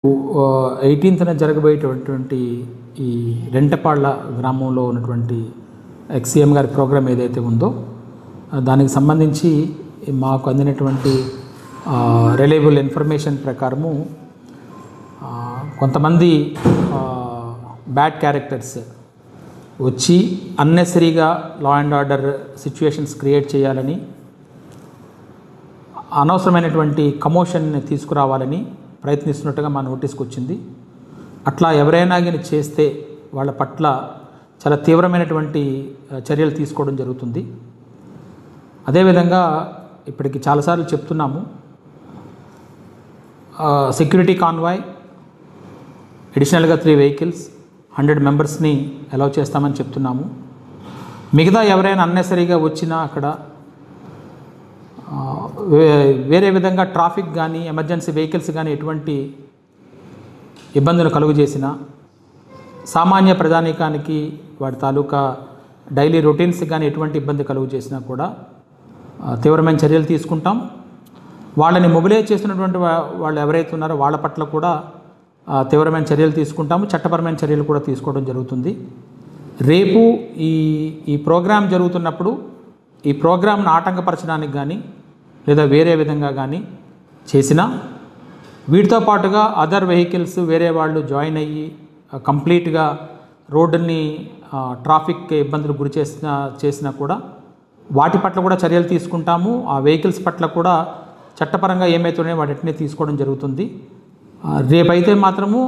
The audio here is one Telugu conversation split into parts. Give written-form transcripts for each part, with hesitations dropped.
18న జరగబోయేటటువంటి ఈ రెంటపాళ్ళ గ్రామంలో ఉన్నటువంటి ఎక్స్సీఎం గారి ప్రోగ్రాం ఏదైతే ఉందో దానికి సంబంధించి మాకు అందినటువంటి రిలయబుల్ ఇన్ఫర్మేషన్ ప్రకారము కొంతమంది బ్యాడ్ క్యారెక్టర్స్ వచ్చి అన్నెసరీగా law and order situations create చేయాలని, అనవసరమైనటువంటి కమోషన్ని తీసుకురావాలని ప్రయత్నిస్తున్నట్టుగా మా నోటీస్కి వచ్చింది. అట్లా ఎవరైనా కానీ చేస్తే వాళ్ళ పట్ల చాలా తీవ్రమైనటువంటి చర్యలు తీసుకోవడం జరుగుతుంది. అదేవిధంగా ఇప్పటికి చాలాసార్లు చెప్తున్నాము, సెక్యూరిటీ కాన్వాయ్, అడిషనల్గా 3 వెహికల్స్, 100 మెంబర్స్ని అలౌ చేస్తామని చెప్తున్నాము. మిగతా ఎవరైనా అన్నెసరీగా వచ్చినా అక్కడ వేరే విధంగా ట్రాఫిక్ కానీ ఎమర్జెన్సీ వెహికల్స్ కానీ ఎటువంటి ఇబ్బందులు కలుగు చేసినా, సామాన్య ప్రజానీకానికి వాడి తాలూకా డైలీ రొటీన్స్ కానీ ఎటువంటి ఇబ్బంది కలుగు చేసినా కూడా తీవ్రమైన చర్యలు తీసుకుంటాం. వాళ్ళని మొబిలైజ్ చేస్తున్నటువంటి వాళ్ళు ఎవరైతే ఉన్నారో వాళ్ళ పట్ల కూడా తీవ్రమైన చర్యలు తీసుకుంటాము. చట్టపరమైన చర్యలు కూడా తీసుకోవడం జరుగుతుంది. రేపు ఈ ప్రోగ్రాం జరుగుతున్నప్పుడు ఈ ప్రోగ్రాంను ఆటంకపరచడానికి కానీ లేదా వేరే విధంగా కానీ చేసినా, వీటితో పాటుగా అదర్ వెహికల్స్ వేరే వాళ్ళు జాయిన్ అయ్యి కంప్లీట్గా రోడ్డుని ట్రాఫిక్ ఇబ్బందులు గురి చేసినా కూడా వాటి పట్ల కూడా చర్యలు తీసుకుంటాము. ఆ వెహికల్స్ పట్ల కూడా చట్టపరంగా ఏమైతున్నాయో వాటిని తీసుకోవడం జరుగుతుంది. రేపైతే మాత్రము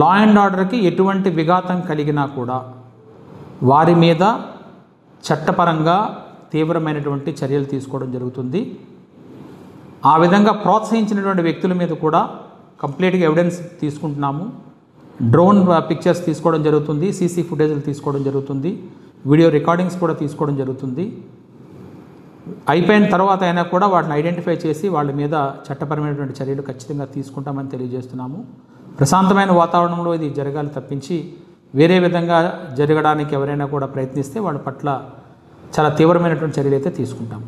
లా అండ్ ఆర్డర్కి ఎటువంటి విఘాతం కలిగినా కూడా వారి మీద చట్టపరంగా తీవ్రమైనటువంటి చర్యలు తీసుకోవడం జరుగుతుంది. ఆ విధంగా ప్రోత్సహించినటువంటి వ్యక్తుల మీద కూడా కంప్లీట్గా ఎవిడెన్స్ తీసుకుంటున్నాము. డ్రోన్ పిక్చర్స్ తీసుకోవడం జరుగుతుంది, సీసీ ఫుటేజ్లు తీసుకోవడం జరుగుతుంది, వీడియో రికార్డింగ్స్ కూడా తీసుకోవడం జరుగుతుంది. అయిపోయిన తర్వాత అయినా కూడా వాటిని ఐడెంటిఫై చేసి వాళ్ళ మీద చట్టపరమైనటువంటి చర్యలు ఖచ్చితంగా తీసుకుంటామని తెలియజేస్తున్నాము. ప్రశాంతమైన వాతావరణంలో ఇది జరగాలి తప్పించి వేరే విధంగా జరగడానికి ఎవరైనా కూడా ప్రయత్నిస్తే వాళ్ళ పట్ల చాలా తీవ్రమైనటువంటి చర్యలు అయితే తీసుకుంటాము.